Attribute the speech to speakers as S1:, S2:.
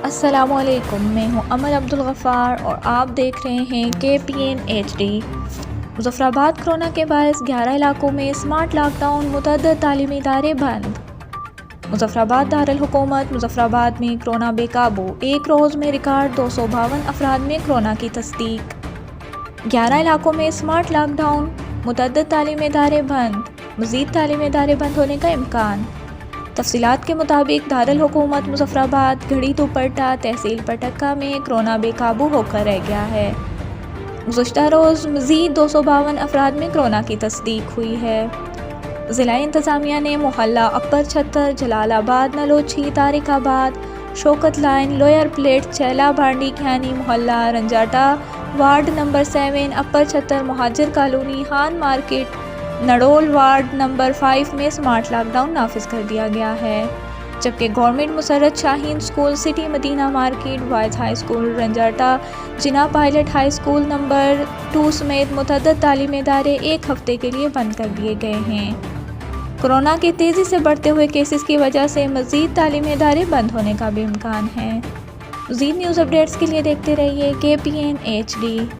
S1: السلام علیکم، میں ہوں امل عبدالغفار اور آپ دیکھ رہے ہیں KPN HD۔ مظفر آباد کورونا کے باعث 11 علاقوں میں اسمارٹ لاک ڈاؤن، متعدد تعلیمی ادارے بند۔ مظفر آباد دارالحکومت مظفر آباد میں کورونا بے قابو، ایک روز میں ریکارڈ 252 افراد میں کورونا کی تصدیق۔ 11 علاقوں میں اسمارٹ لاک ڈاؤن، متعدد تعلیمی ادارے بند، مزید تعلیمی ادارے بند ہونے کا امکان۔ تفصیلات کے مطابق دارالحکومت مظفر آباد، گھڑی دوپٹہ، تحصیل پٹکا میں کورونا بے قابو ہو کر رہ گیا ہے۔ گزشتہ روز مزید 252 افراد میں کورونا کی تصدیق ہوئی ہے۔ ضلع انتظامیہ نے محلہ اپر چھتر، جلال آباد، Nalochhi, Tariqabad, Shaukat line, lower plate, Chehla Bandi کھیانی، محلہ Ranjata, ward number 7، upper Chhatar, مہاجر colony, Khan market, Nadol ward number 5 میں اسمارٹ لاک ڈاؤن نافذ کر دیا گیا ہے، جبکہ گورنمنٹ مسرت شاہین اسکول، سٹی مدینہ مارکیٹ، وائز ہائی اسکول رنجاٹا، جناح پائلٹ ہائی اسکول نمبر 2 سمیت متعدد تعلیمی ادارے ایک ہفتے کے لیے بند کر دیے گئے ہیں۔ کورونا کے تیزی سے بڑھتے ہوئے کیسز کی وجہ سے مزید تعلیمی ادارے بند ہونے کا بھی امکان ہے۔ مزید نیوز اپڈیٹس کے لیے دیکھتے رہیے KPN HD۔